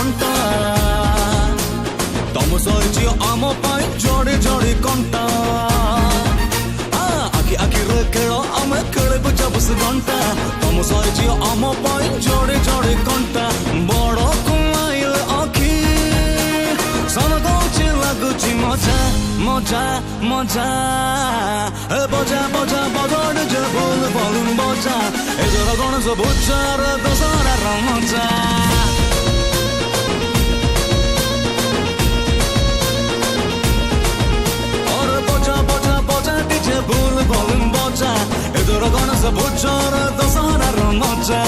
घंटा तम सरी आम जोड़े जोड़े कंटा आखि आखि रे खेल आम खेले 24 घंटा तम सरी आम जोड़े जोड़े कंटा बड़ कुमाइल आखि सन दौची लगुची मजा मजा मजा बजा बजा बजा जे बोल बोलूं बजा एजर गणेश बुझार दशहरा मजा भूल बोलूं बजा एदर गणेश बुझार दशहरार मजा